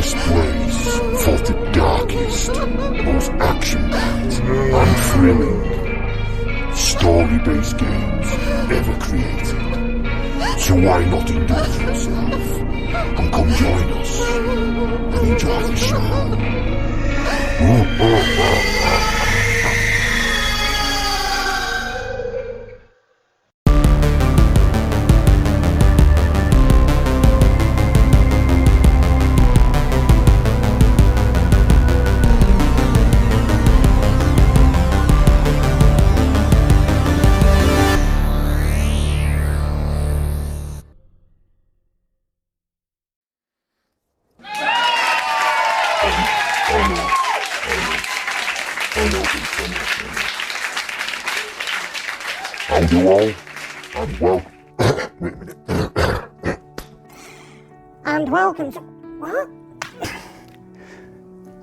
This place for the darkest, most action-packed and thrilling story-based games ever created. So why not indulge yourself and come join us and enjoy the show? Howdy all, and welcome. Wait a minute. And welcome to what?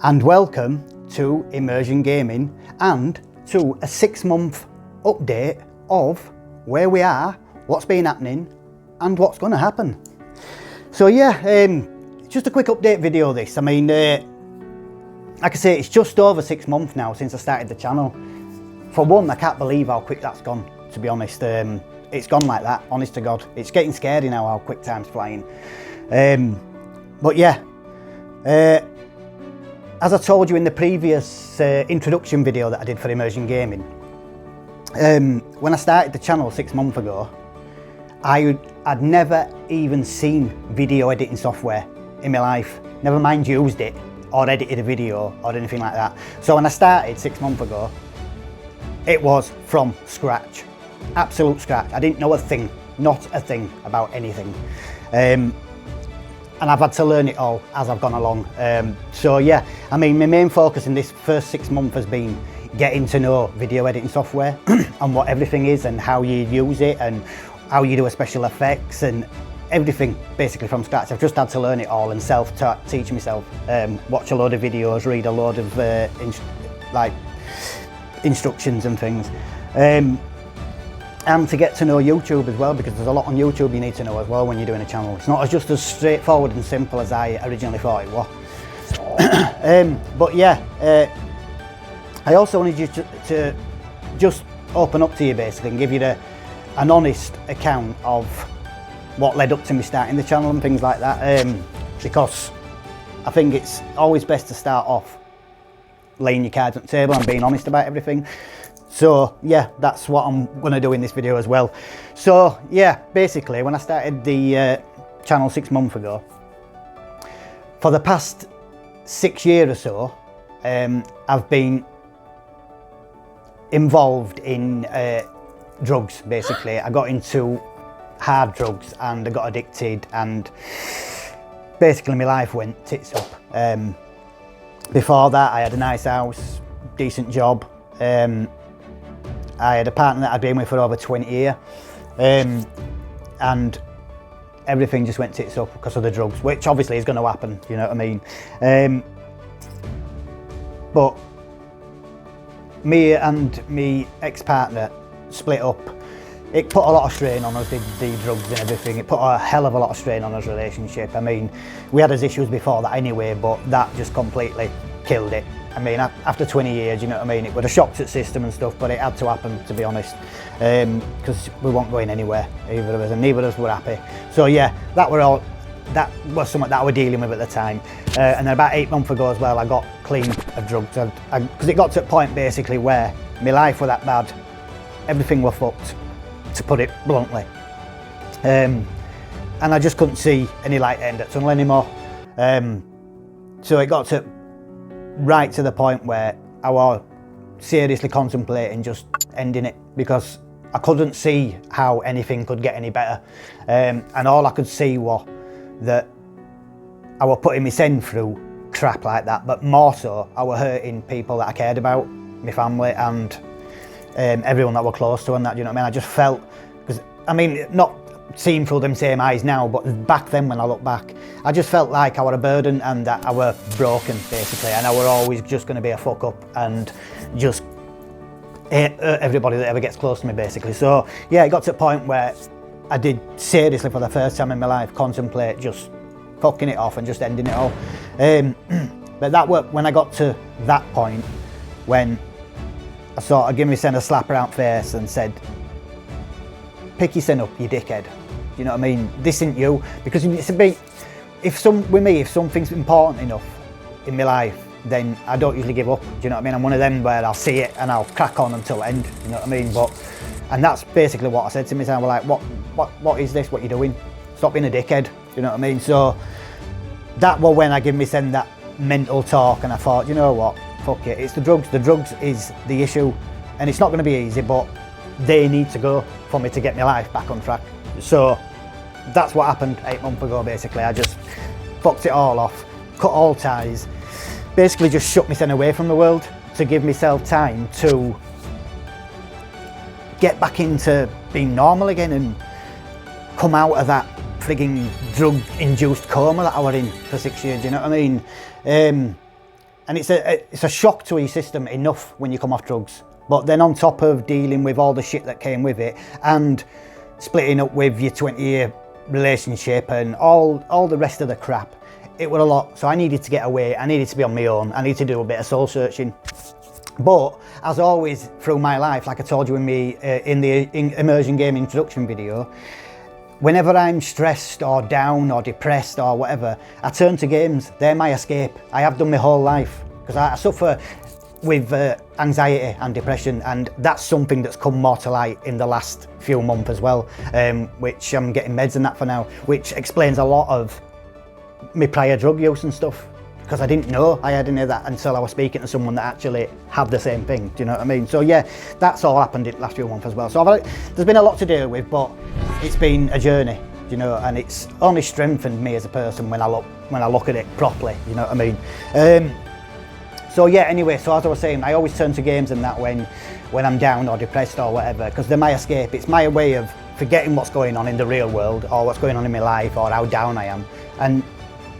And welcome to Immersion Gaming and to a 6-month update of where we are, what's been happening, and what's going to happen. So yeah, just a quick update video this. I mean, like I say, it's just over 6 months now since I started the channel. For one, I can't believe how quick that's gone, to be honest. It's gone like that, honest to God. It's getting scary now how quick time's flying. But yeah, as I told you in the previous introduction video that I did for Immersion Gaming, when I started the channel 6 months ago, I'd never even seen video editing software in my life, never mind used it or edited a video or anything like that. So when I started 6 months ago, it was from scratch, absolute scratch. I didn't know a thing, not a thing about anything. And I've had to learn it all as I've gone along. So yeah, I mean, my main focus in this first 6 months has been getting to know video editing software and what everything is and how you use it and how you do a special effects and everything basically from scratch. I've just had to learn it all and self-teach myself, watch a load of videos, read a load of instructions and things, and to get to know YouTube as well, because there's a lot on YouTube you need to know as well when you're doing a channel. It's not just as straightforward and simple as I originally thought it was. But yeah, I also wanted you to just open up to you basically and give you an honest account of what led up to me starting the channel and things like that, because I think it's always best to start off laying your cards on the table and being honest about everything. So yeah, that's what I'm going to do in this video as well. So yeah, basically when I started the channel 6 months ago, for the past 6 years or so, I've been involved in drugs basically. I got into hard drugs and I got addicted and basically my life went tits up. Before that I had a nice house, decent job. I had a partner that I'd been with for over 20 years, and everything just went tits up because of the drugs, which obviously is going to happen, you know what I mean. But me and me ex-partner split up. It put a lot of strain on us, the drugs and everything. It put a hell of a lot of strain on our relationship. I mean, we had his issues before that anyway, but that just completely killed it. I mean, after 20 years, you know what I mean, it would have shocked the system and stuff, but it had to happen, to be honest, because we weren't going anywhere, either of us, and neither of us were happy. So yeah, that was something that I was dealing with at the time. And then about 8 months ago as well, I got clean of drugs, because it got to a point basically where my life was that bad, everything was fucked, to put it bluntly. And I just couldn't see any light end at the tunnel anymore. So it got to right to the point where I was seriously contemplating just ending it, because I couldn't see how anything could get any better. And all I could see was that I was putting myself through crap like that, but more so I was hurting people that I cared about, my family and everyone that were close to and that, you know what I mean? I just felt, because I mean, not seeing through them same eyes now, but back then when I look back, I just felt like I were a burden and that I were broken basically, and I were always just going to be a fuck up and just hate everybody that ever gets close to me basically. So yeah, it got to a point where I did seriously for the first time in my life contemplate just fucking it off and just ending it all. But that worked when I got to that point, when I sort of gave myself a slap around the face and said, pick yourself up, you dickhead. You know what I mean? This isn't you. Because it's a bit, if something's important enough in my life, then I don't usually give up. Do you know what I mean? I'm one of them where I'll see it and I'll crack on until the end. You know what I mean? And that's basically what I said to myself. Like, what is this? What you doing? Stop being a dickhead. You know what I mean? So that was when I gave myself that mental talk, and I thought, you know what? Fuck it. It's the drugs. The drugs is the issue, and it's not going to be easy, but they need to go for me to get my life back on track. So that's what happened 8 months ago. Basically, I just fucked it all off, cut all ties. Basically just shut myself away from the world to give myself time to get back into being normal again and come out of that frigging drug-induced coma that I was in for 6 years, you know what I mean? And it's a shock to your system enough when you come off drugs, but then on top of dealing with all the shit that came with it and splitting up with your 20-year relationship and all the rest of the crap, it was a lot. So I needed to get away, I needed to be on my own, I needed to do a bit of soul searching. But as always through my life, like I told you in the Immersion Gaming introduction video, whenever I'm stressed or down or depressed or whatever, I turn to games. They're my escape. I have done my whole life, because I suffer with anxiety and depression, and that's something that's come more to light in the last few months as well, which I'm getting meds and that for now, which explains a lot of my prior drug use and stuff, because I didn't know I had any of that until I was speaking to someone that actually had the same thing. Do you know what I mean? So yeah, that's all happened in the last few months as well. So there's been a lot to deal with, but it's been a journey, you know, and it's only strengthened me as a person when I look at it properly. You know what I mean? So yeah, anyway, so as I was saying, I always turn to games and that when I'm down or depressed or whatever, because they're my escape. It's my way of forgetting what's going on in the real world or what's going on in my life or how down I am, and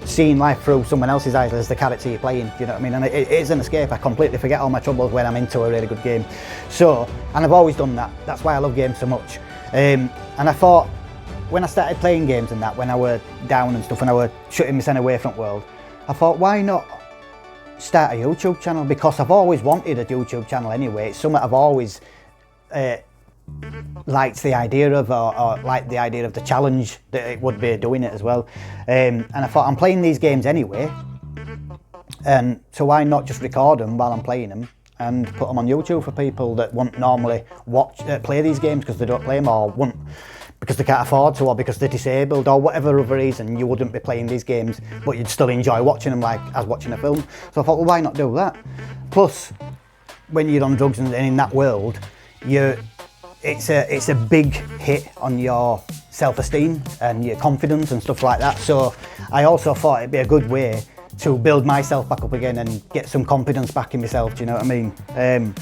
seeing life through someone else's eyes as the character you're playing. Do you know what I mean? And it is an escape. I completely forget all my troubles when I'm into a really good game. So, and I've always done that. That's why I love games so much. And I thought, when I started playing games and that, when I were down and stuff, and I were shutting myself away from the world, I thought, why not start a YouTube channel? Because I've always wanted a YouTube channel anyway. It's something I've always liked the idea of, or liked the idea of the challenge that it would be doing it as well. And I thought, I'm playing these games anyway, and so why not just record them while I'm playing them and put them on YouTube for people that won't normally play these games because they don't play them, or won't because they can't afford to, or because they're disabled, or whatever other reason you wouldn't be playing these games, but you'd still enjoy watching them like as watching a film. So I thought, well, why not do that? Plus, when you're on drugs and in that world, it's a big hit on your self-esteem and your confidence and stuff like that. So I also thought it'd be a good way to build myself back up again and get some confidence back in myself. Do you know what I mean?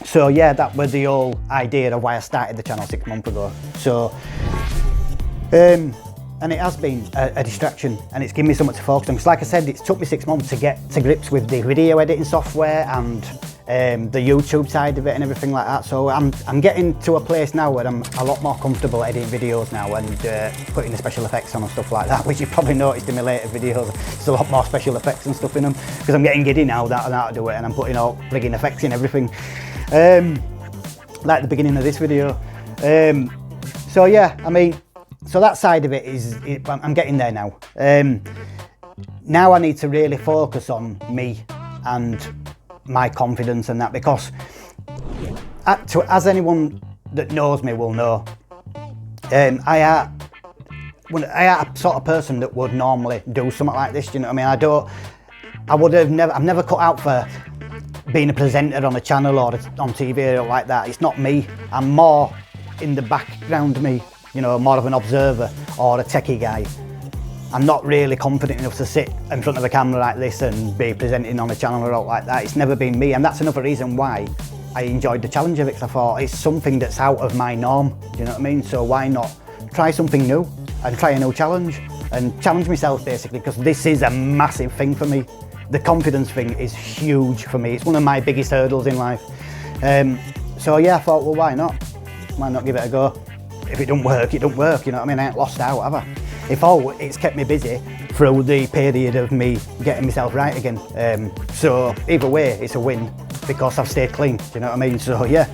So yeah, that was the whole idea of why I started the channel 6 months ago. So, and it has been a distraction, and it's given me something to focus on. Because like I said, it's took me 6 months to get to grips with the video editing software and the YouTube side of it and everything like that. So I'm getting to a place now where I'm a lot more comfortable editing videos now and putting the special effects on and stuff like that, which you probably noticed in my later videos. There's a lot more special effects and stuff in them, because I'm getting giddy now that I know how to do it, and I'm putting all frigging effects in everything. Like the beginning of this video. So yeah, I mean, so that side of it I'm getting there now. Now I need to really focus on me and my confidence and that, because as anyone that knows me will know, I am a sort of person that would normally do something like this. Do you know what I mean? I've never cut out for being a presenter on a channel or on TV or like that. It's not me. I'm more in the background, me, you know, more of an observer or a techie guy. I'm not really confident enough to sit in front of a camera like this and be presenting on a channel or like that. It's never been me, and that's another reason why I enjoyed the challenge of it, because I thought it's something that's out of my norm. Do you know what I mean? So why not try something new and try a new challenge and challenge myself, basically, because this is a massive thing for me. The confidence thing is huge for me. It's one of my biggest hurdles in life. So yeah, I thought, well, why not? Why not give it a go? If it don't work, it don't work. You know what I mean? I ain't lost out, have I? If all it's kept me busy through the period of me getting myself right again. So either way, it's a win because I've stayed clean. Do you know what I mean? So yeah.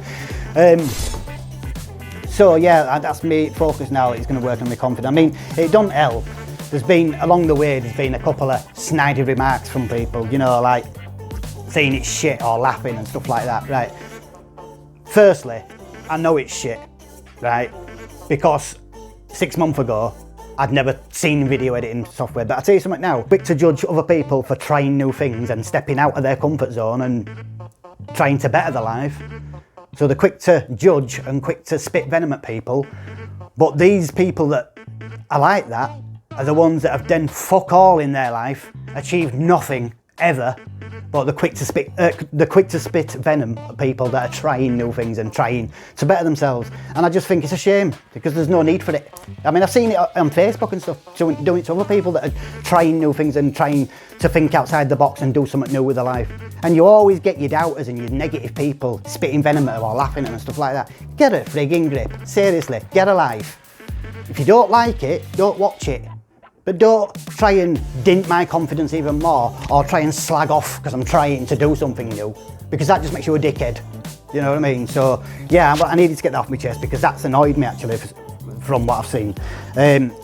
So yeah, that's me focus now. It's going to work on my confidence. I mean, it don't help. There's been, along the way, there's been a couple of snidey remarks from people, you know, like saying it's shit or laughing and stuff like that, right? Firstly, I know it's shit, right? Because 6 months ago, I'd never seen video editing software. But I'll tell you something now, quick to judge other people for trying new things and stepping out of their comfort zone and trying to better their life. So they're quick to judge and quick to spit venom at people. But these people that are like that are the ones that have done fuck all in their life, achieved nothing ever, but they're quick to spit venom at people that are trying new things and trying to better themselves. And I just think it's a shame because there's no need for it. I mean, I've seen it on Facebook and stuff, doing it to other people that are trying new things and trying to think outside the box and do something new with their life. And you always get your doubters and your negative people spitting venom at them or laughing at them and stuff like that. Get a frigging grip. Seriously, get a life. If you don't like it, don't watch it. But don't try and dint my confidence even more or try and slag off because I'm trying to do something new, because that just makes you a dickhead. You know what I mean? So yeah, I needed to get that off my chest because that's annoyed me actually from what I've seen.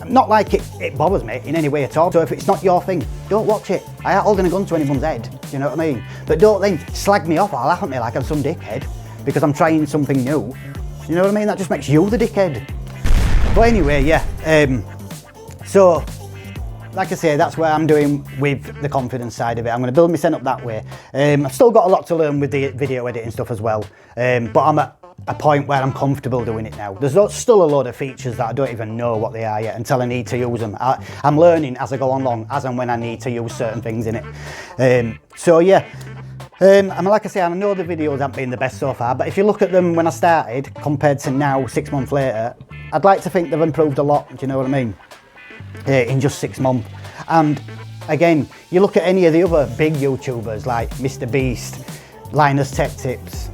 Not like it bothers me in any way at all. So if it's not your thing, don't watch it. I ain't holding a gun to anyone's head. You know what I mean? But don't then slag me off or laugh at me like I'm some dickhead because I'm trying something new. You know what I mean? That just makes you the dickhead. But anyway, yeah. So, like I say, that's where I'm doing with the confidence side of it. I'm going to build my setup that way. I've still got a lot to learn with the video editing stuff as well. But I'm at a point where I'm comfortable doing it now. There's still a load of features that I don't even know what they are yet until I need to use them. I'm learning as I go along, as and when I need to use certain things in it. So yeah. And like I say, I know the videos haven't been the best so far, but if you look at them when I started compared to now, 6 months later, I'd like to think they've improved a lot, do you know what I mean? In just 6 months. And again, you look at any of the other big YouTubers like Mr. Beast, Linus Tech Tips,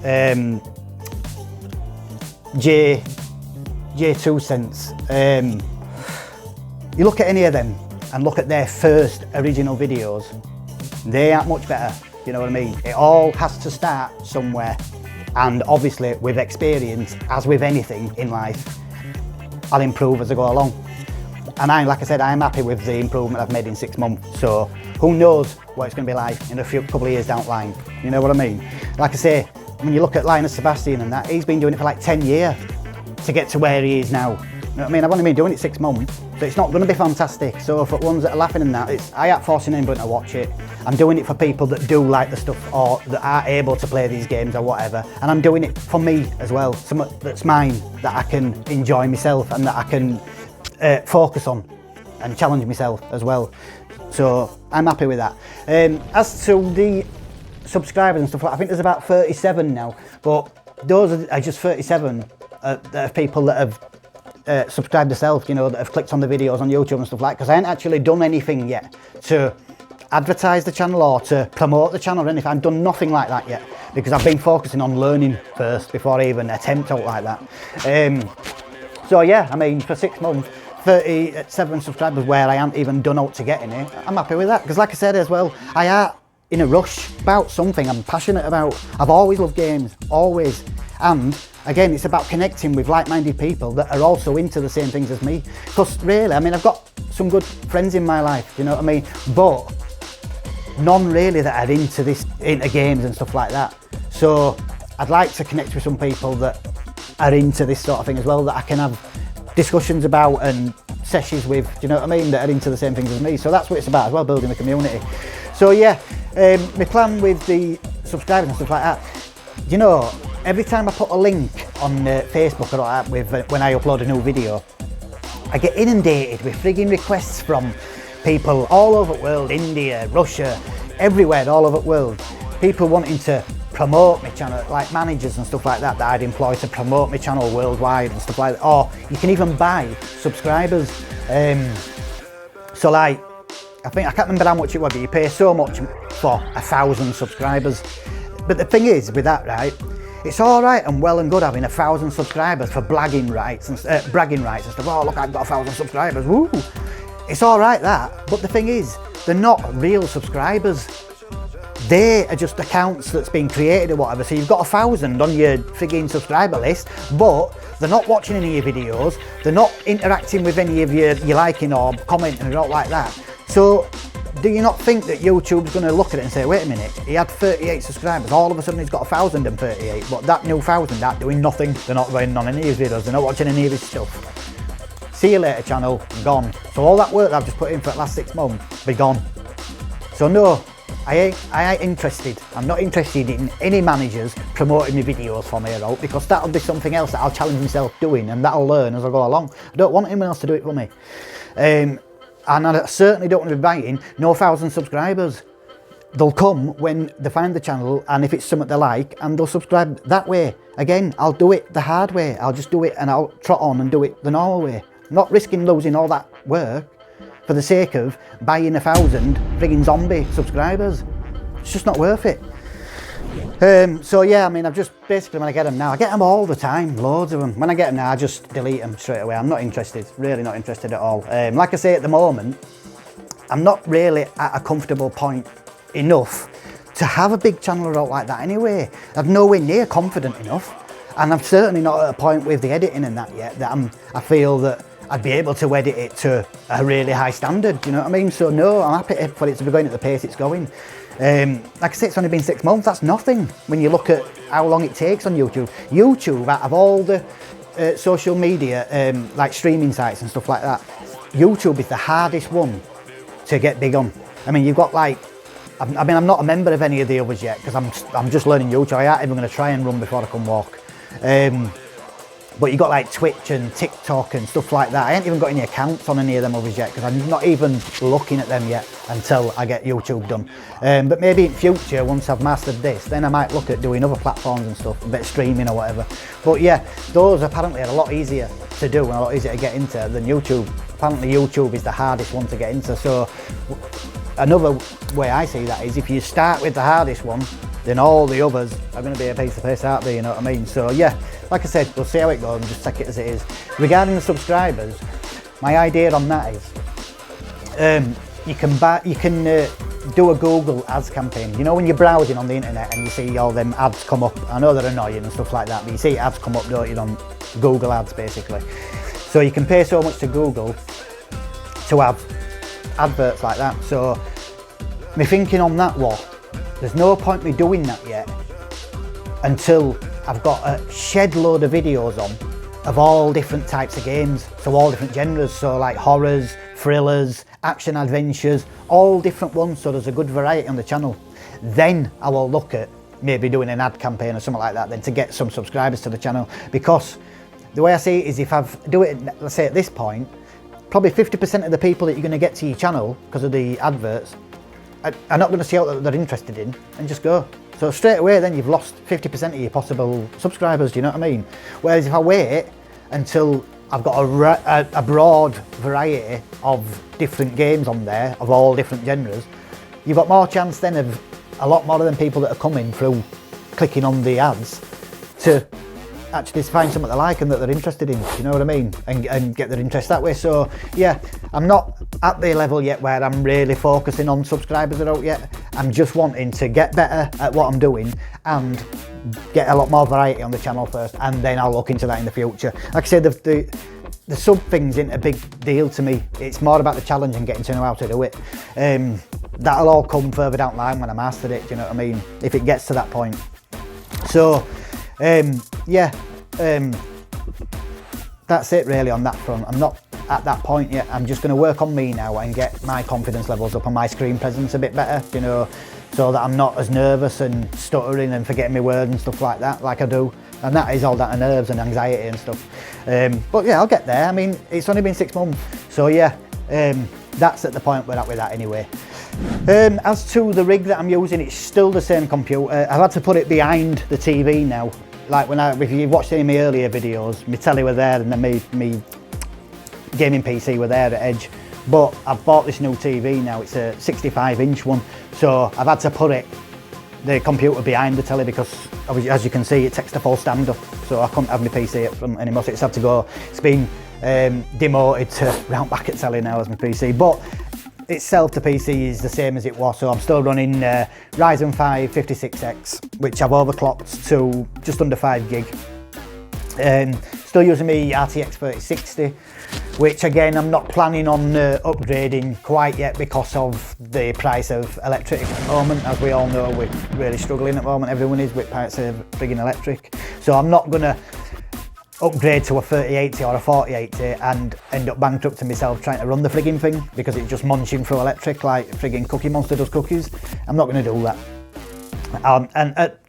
J2 Cents. You look at any of them and look at their first original videos, they aren't much better. You know what I mean? It all has to start somewhere, and obviously with experience, as with anything in life, I'll improve as I go along. And like I said, I'm happy with the improvement I've made in 6 months. So who knows what it's going to be like in a couple of years down the line. You know what I mean? Like I say, when you look at Linus Sebastian and that, he's been doing it for like 10 years to get to where he is now. You know what I mean? I've only been doing it 6 months, so it's not going to be fantastic. So for ones that are laughing and that, I ain't forcing anybody to watch it. I'm doing it for people that do like the stuff or that are able to play these games or whatever. And I'm doing it for me as well, something that's mine, that I can enjoy myself and that I can focus on and challenge myself as well. So I'm happy with that. As to the subscribers and stuff like that, I think there's about 37 now, but those are just 37 of people that have subscribed themselves, you know, that have clicked on the videos on YouTube and stuff like that, because I haven't actually done anything yet to advertise the channel or to promote the channel or anything. I've done nothing like that yet because I've been focusing on learning first before I even attempt out like that. So yeah, I mean, for 6 months, 37 subscribers where I haven't even done out to getting it, I'm happy with that, because like I said as well, I am in a rush about something I'm passionate about. I've always loved games, always. And again, it's about connecting with like-minded people that are also into the same things as me. Because really, I mean, I've got some good friends in my life, you know what I mean? But none really that are into games and stuff like that. So I'd like to connect with some people that are into this sort of thing as well, that I can have discussions about and sessions with, do you know what I mean, that are into the same things as me. So that's what it's about as well, building a community. So yeah, my plan with the subscribers and stuff like that, you know, every time I put a link on Facebook or like that when I upload a new video, I get inundated with frigging requests from people all over the world, India, Russia, everywhere, all over the world. People wanting to promote my channel, like managers and stuff like that I'd employ to promote my channel worldwide and stuff like that. Or you can even buy subscribers. So like, I can't remember how much it was, but you pay so much for 1,000 subscribers. But the thing is, with that, right, it's all right and well and good having 1,000 subscribers for bragging rights and stuff. Oh, look, I've got 1,000 subscribers, woo! it's all right that, but the thing is, they're not real subscribers. They are just accounts that's been created or whatever. So you've got 1,000 on your frigging subscriber list, but they're not watching any of your videos. They're not interacting with any of your liking or commenting or not like that. So do you not think that YouTube's going to look at it and say, wait a minute, he had 38 subscribers, all of a sudden he's got 1,038, but that new 1,000 aren't doing nothing. They're not going on any of his videos, they're not watching any of his stuff. See you later channel, gone. So all that work that I've just put in for the last 6 months, be gone. So no, I ain't interested. I'm not interested in any managers promoting my videos from here out, because that'll be something else that I'll challenge myself doing, and that'll learn as I go along. I don't want anyone else to do it for me. And I certainly don't want to be buying no 1,000 subscribers. They'll come when they find the channel, and if it's something they like, and they'll subscribe that way. Again, I'll do it the hard way. I'll just do it and I'll trot on and do it the normal way. Not risking losing all that work for the sake of buying 1,000 frigging zombie subscribers. It's just not worth it. So yeah, I mean, I've just basically, when I get them now, I get them all the time, loads of them. When I get them now, I just delete them straight away. I'm not interested, really not interested at all. Like I say, at the moment, I'm not really at a comfortable point enough to have a big channel out like that anyway. I'm nowhere near confident enough, and I'm certainly not at a point with the editing and that yet that I feel that I'd be able to edit it to a really high standard, you know what I mean? So no, I'm happy for it to be going at the pace it's going. Like I say, it's only been 6 months, that's nothing when you look at how long it takes on YouTube. YouTube, out of all the social media, like streaming sites and stuff like that, YouTube is the hardest one to get big on. I mean, you've got like, I mean, I'm not a member of any of the others yet, because I'm just learning YouTube. I ain't even going to try and run before I can walk. But you got like Twitch and TikTok and stuff like that. I ain't even got any accounts on any of them others yet, because I'm not even looking at them yet until I get YouTube done. But maybe in future, once I've mastered this, then I might look at doing other platforms and stuff, a bit of streaming or whatever. But yeah, those apparently are a lot easier to do and a lot easier to get into than YouTube. Apparently YouTube is the hardest one to get into. So another way I see that is, if you start with the hardest one, then all the others are going to be a piece of piss out there, you know what I mean? So yeah, like I said, we'll see how it goes and just take it as it is. Regarding the subscribers, my idea on that is, you can do a Google ads campaign. You know, when you're browsing on the internet and you see all them ads come up, I know they're annoying and stuff like that, but you see ads come up, don't you, on Google ads basically. So you can pay so much to Google to have adverts like that. So my thinking on that was, there's no point me doing that yet until I've got a shed load of videos on of all different types of games, so all different genres, so like horrors, thrillers, action adventures, all different ones, so there's a good variety on the channel. Then I will look at maybe doing an ad campaign or something like that then to get some subscribers to the channel, because the way I see it is, if I do it, let's say at this point, probably 50% of the people that you're going to get to your channel because of the adverts are not going to see out that they're interested in and just go. So straight away then you've lost 50% of your possible subscribers, do you know what I mean? Whereas if I wait until I've got a broad variety of different games on there, of all different genres, you've got more chance then of a lot more of them people that are coming through clicking on the ads to actually find something they like and that they're interested in, you know what I mean, and get their interest that way. So yeah, I'm not at the level yet where I'm really focusing on subscribers out yet. I'm just wanting to get better at what I'm doing and get a lot more variety on the channel first, and then I'll look into that in the future. Like I said, the sub thing's isn't a big deal to me. It's more about the challenge and getting to know how to do it. That'll all come further down the line when I mastered it, do you know what I mean, if it gets to that point. So yeah, that's it really on that front. I'm not at that point yet. I'm just going to work on me now and get my confidence levels up and my screen presence a bit better, you know, so that I'm not as nervous and stuttering and forgetting my words and stuff like that, like I do. And that is all down to nerves and anxiety and stuff. But yeah, I'll get there. I mean, it's only been 6 months, so yeah, that's at the point we're at with that anyway. As to the rig that I'm using, it's still the same computer. I've had to put it behind the TV now. Like if you watched any of my earlier videos, my telly were there and then me gaming PC were there at edge. But I've bought this new TV now, it's a 65-inch one. So I've had to put the computer behind the telly because, as you can see, it takes the full stand up. So I couldn't have my PC up front anymore, so it's had to go. It's been demoted to round back at selling now as my PC, but itself the PC is the same as it was, so I'm still running Ryzen 5 56X, which I've overclocked to just under 5 gig. Still using my RTX 3060, which again I'm not planning on upgrading quite yet because of the price of electric at the moment. As we all know, we're really struggling at the moment, everyone is, with price of frigging electric. So I'm not going to upgrade to a 3080 or a 4080 and end up bankrupting myself trying to run the frigging thing because it's just munching through electric like frigging Cookie Monster does cookies. I'm not going to do that.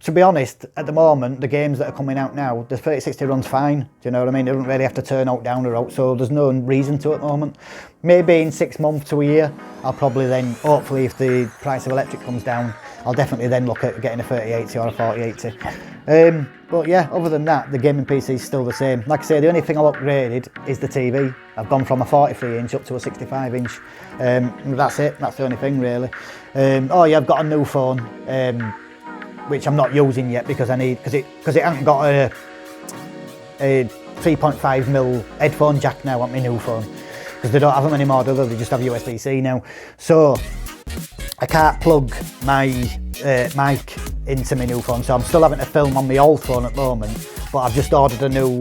To be honest, at the moment, the games that are coming out now, the 3060 runs fine, do you know what I mean? It doesn't really have to turn out down or out, so there's no reason to at the moment. Maybe in 6 months to a year, I'll probably then, hopefully if the price of electric comes down, I'll definitely then look at getting a 3080 or a 4080. But yeah, other than that, the gaming PC is still the same. Like I say, the only thing I've upgraded is the TV. I've gone from a 43 inch up to a 65 inch. That's it, that's the only thing really. Oh yeah, I've got a new phone, which I'm not using yet because I need, because it hasn't got a 3.5mm headphone jack now on my new phone. Because they don't have them anymore, do they? They just have USB-C now. So I can't plug my mic into my new phone, so I'm still having to film on my old phone at the moment, but I've just ordered a new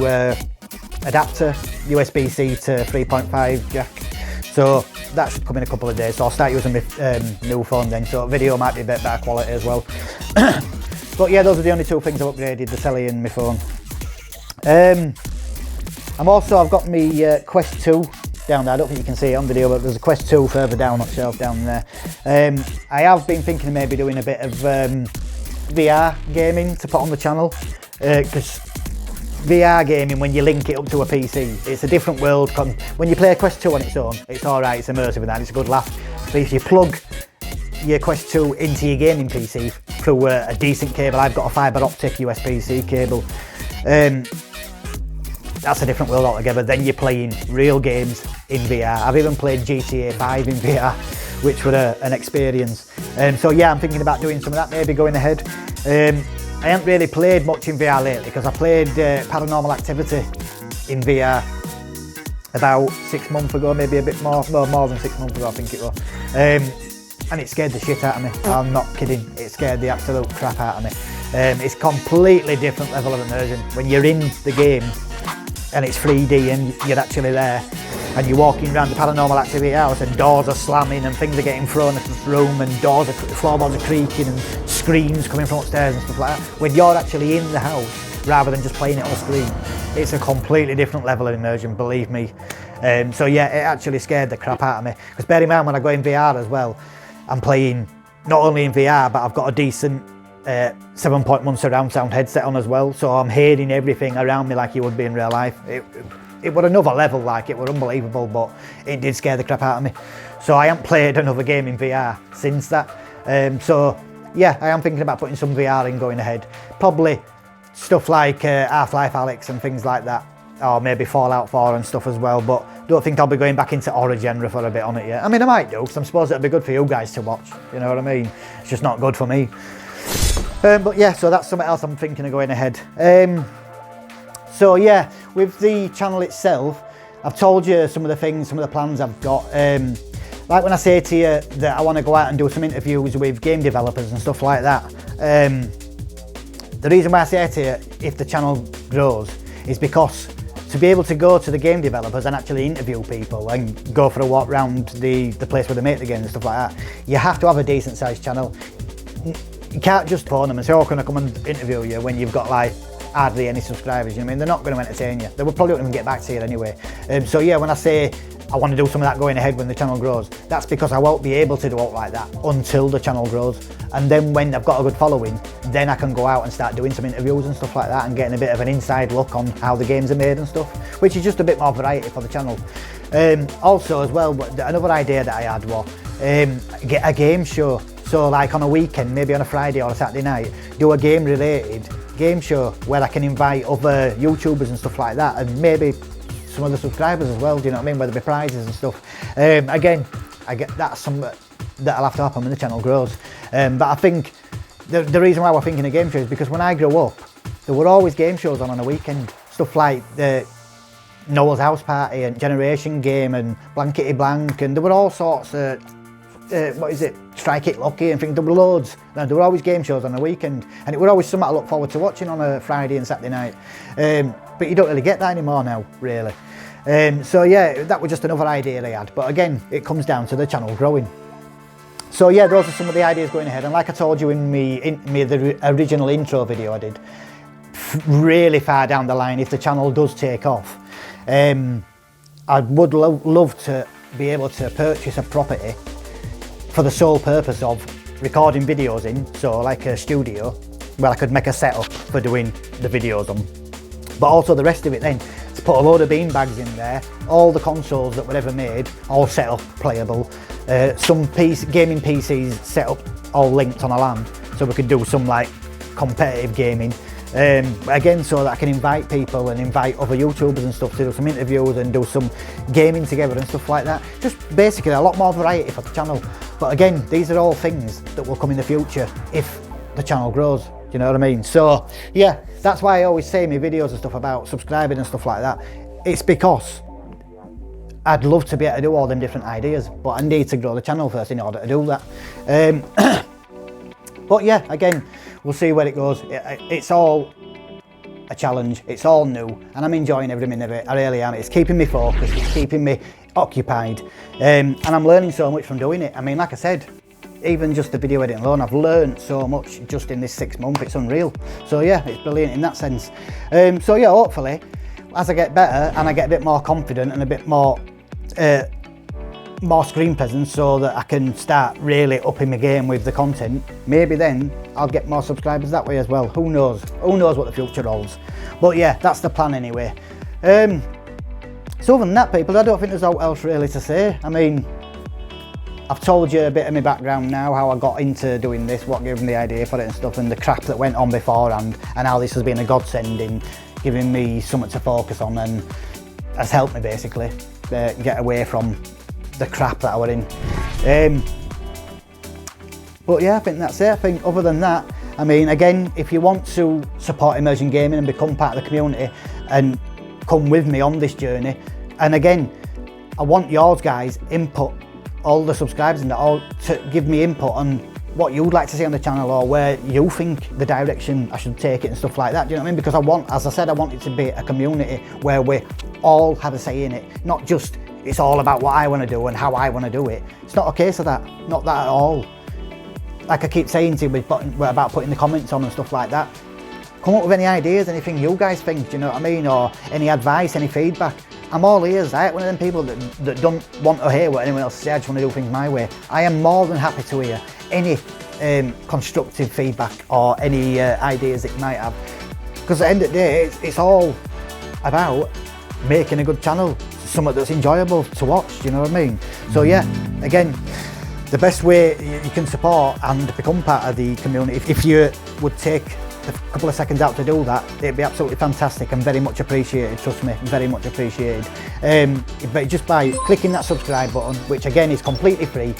adapter, USB-C to 3.5 jack, so that should come in a couple of days, so I'll start using my new phone then, so video might be a bit better quality as well. But yeah, those are the only two things I've upgraded, the telly and my phone. I've got my Quest 2 down there. I don't think you can see it on video, but there's a Quest 2 further down on the shelf down there. I have been thinking of maybe doing a bit of VR gaming to put on the channel, because VR gaming, when you link it up to a PC, it's a different world. When you play a Quest 2 on its own, it's alright, it's immersive and that, it's a good laugh. But if you plug your Quest 2 into your gaming PC through a decent cable, I've got a fibre optic USB-C cable, that's a different world altogether. Then you're playing real games in VR. I've even played GTA 5 in VR, which was an experience. So yeah, I'm thinking about doing some of that, maybe going ahead. I haven't really played much in VR lately because I played Paranormal Activity in VR about 6 months ago, maybe a bit more, no, more than 6 months ago I think it was. And it scared the shit out of me. I'm not kidding, it scared the absolute crap out of me. It's completely different level of immersion. When you're in the game and it's 3D and you're actually there and you're walking around the Paranormal Activity house and doors are slamming and things are getting thrown into the room and floorboards are creaking and screams coming from upstairs and stuff like that. When you're actually in the house rather than just playing it on screen, it's a completely different level of immersion, believe me. So yeah, it actually scared the crap out of me. Because bear in mind, when I go in VR as well, I'm playing not only in VR, but I've got a decent 7.1 surround sound headset on as well, so I'm hearing everything around me like you would be in real life. It was another level, like it was unbelievable, but it did scare the crap out of me. So I haven't played another game in VR since that. So yeah, I am thinking about putting some VR in going ahead. Probably stuff like Half-Life Alyx and things like that, or maybe Fallout 4 and stuff as well, but don't think I'll be going back into horror genre for a bit on it yet. I mean, I might do, because I suppose it'll be good for you guys to watch, you know what I mean? It's just not good for me. But yeah, so that's something else I'm thinking of going ahead. So yeah, with the channel itself, I've told you some of the things, some of the plans I've got. Like when I say to you that I want to go out and do some interviews with game developers and stuff like that, the reason why I say to you, if the channel grows, is because to be able to go to the game developers and actually interview people and go for a walk around the place where they make the game and stuff like that, you have to have a decent sized channel. You can't just phone them and say, oh, can I come and interview you, when you've got like hardly any subscribers, you know what I mean? They're not going to entertain you. They will probably not even get back to you anyway. So yeah, when I say I want to do some of that going ahead when the channel grows, that's because I won't be able to do it like that until the channel grows. And then when I've got a good following, then I can go out and start doing some interviews and stuff like that and getting a bit of an inside look on how the games are made and stuff, which is just a bit more variety for the channel. Also as well, another idea that I had was get a game show. So like on a weekend, maybe on a Friday or a Saturday night, do a game related game show where I can invite other YouTubers and stuff like that, and maybe some other subscribers as well, do you know what I mean, whether it be prizes and stuff. Again, I get that's something that'll have to happen when the channel grows. But I think the reason why we're thinking of game shows is because when I grew up, there were always game shows on a weekend. Stuff like Noah's House Party and Generation Game and Blankety Blank, and there were all sorts of Strike It Lucky and things. There were loads. There were always game shows on the weekend, and it was always something I look forward to watching on a Friday and Saturday night. But you don't really get that anymore now, really. So yeah, that was just another idea I had. But again, it comes down to the channel growing. So yeah, those are some of the ideas going ahead. And like I told you in the original intro video I did, really far down the line, if the channel does take off, I would love to be able to purchase a property for the sole purpose of recording videos in, so like a studio where I could make a setup for doing the videos on, but also the rest of it then to put a load of beanbags in there, all the consoles that were ever made, all set up playable, some gaming PCs set up, all linked on a LAN, so we could do some like competitive gaming. Again, so that I can invite people and invite other YouTubers and stuff to do some interviews and do some gaming together and stuff like that. Just basically a lot more variety for the channel. But again, these are all things that will come in the future if the channel grows. Do you know what I mean? So yeah, that's why I always say in my videos and stuff about subscribing and stuff like that. It's because I'd love to be able to do all them different ideas, but I need to grow the channel first in order to do that. But yeah, again, we'll see where it goes. It's all a challenge, it's all new, and I'm enjoying every minute of it. I really am. It's keeping me focused, it's keeping me occupied, and I'm learning so much from doing it. I mean, like I said, even just the video editing alone, I've learned so much just in this 6 months. It's unreal. So yeah, it's brilliant in that sense. So yeah, hopefully, as I get better and I get a bit more confident and a bit more screen presence, so that I can start really upping my game with the content, maybe then I'll get more subscribers that way as well. Who knows what the future holds. But yeah, that's the plan anyway. So other than that, people, I don't think there's aught else really to say. I mean, I've told you a bit of my background now, how I got into doing this, what gave me the idea for it and stuff, and the crap that went on beforehand, and how this has been a godsend in giving me something to focus on and has helped me basically get away from the crap that I were in. But yeah, I think that's it. I think other than that, I mean, again, if you want to support Immersion Gaming and become part of the community and come with me on this journey, and again, I want yours guys input, all the subscribers and all, to give me input on what you'd like to see on the channel, or where you think the direction I should take it and stuff like that. Do you know what I mean? Because I want, as I said, I want it to be a community where we all have a say in it, not just it's all about what I want to do and how I want to do it. It's not a case of that, not that at all. Like I keep saying to you about putting the comments on and stuff like that, come up with any ideas, anything you guys think, do you know what I mean, or any advice, any feedback. I'm all ears. I ain't one of them people that don't want to hear what anyone else says. I just want to do things my way. I am more than happy to hear any constructive feedback or any ideas that you might have, because at the end of the day, it's all about making a good channel, something that's enjoyable to watch, you know what I mean? So yeah, again, the best way you can support and become part of the community, if you would take a couple of seconds out to do that, it'd be absolutely fantastic and very much appreciated, trust me, very much appreciated. But just by clicking that subscribe button, which again is completely free,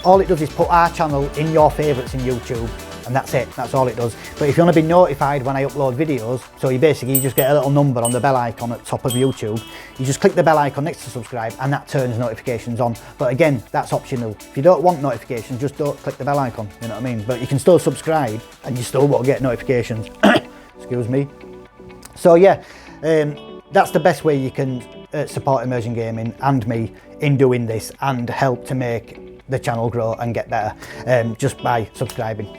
all it does is put our channel in your favourites in YouTube, and that's it, that's all it does. But if you want to be notified when I upload videos, so you just get a little number on the bell icon at the top of YouTube, you just click the bell icon next to subscribe and that turns notifications on. But again, that's optional. If you don't want notifications, just don't click the bell icon, you know what I mean? But you can still subscribe and you still won't get notifications. Excuse me. So yeah, that's the best way you can support Immersion Gaming and me in doing this and help to make the channel grow and get better, just by subscribing.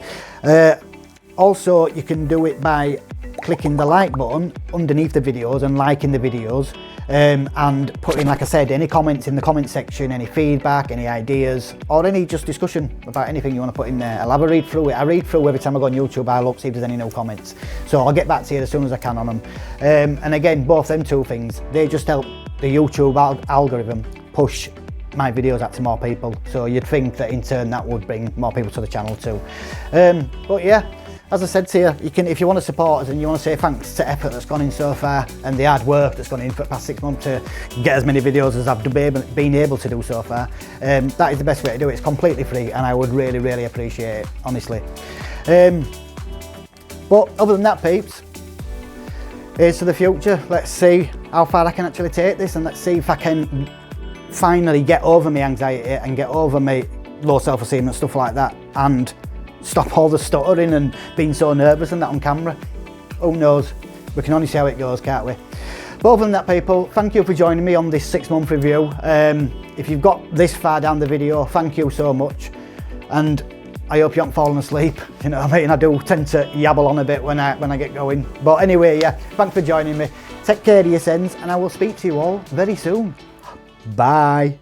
Also, you can do it by clicking the like button underneath the videos and liking the videos, and putting, like I said, any comments in the comment section, any feedback, any ideas, or any just discussion about anything you want to put in there. I'll have a read through it. I read through every time I go on YouTube. I'll look, see if there's any new comments. So I'll get back to you as soon as I can on them. And again, both them two things, they just help the YouTube algorithm push my videos out to more people, so you'd think that in turn that would bring more people to the channel too. But yeah, as I said to you, you can, if you want to support us and you want to say thanks to effort that's gone in so far and the hard work that's gone in for the past 6 months to get as many videos as I've been able to do so far, that is the best way to do it. It's completely free and I would really appreciate it, honestly. But other than that, peeps, here's to the future. Let's see how far I can actually take this, and let's see if I can finally get over my anxiety and get over my low self-esteem and stuff like that, and stop all the stuttering and being so nervous and that on camera. Who knows? We can only see how it goes, can't we? But other than that, people, thank you for joining me on this 6-month review. If you've got this far down the video, thank you so much. And I hope you haven't fallen asleep. You know what I mean? I do tend to yabble on a bit when I get going. But anyway, yeah, thanks for joining me. Take care of yourselves, and I will speak to you all very soon. Bye.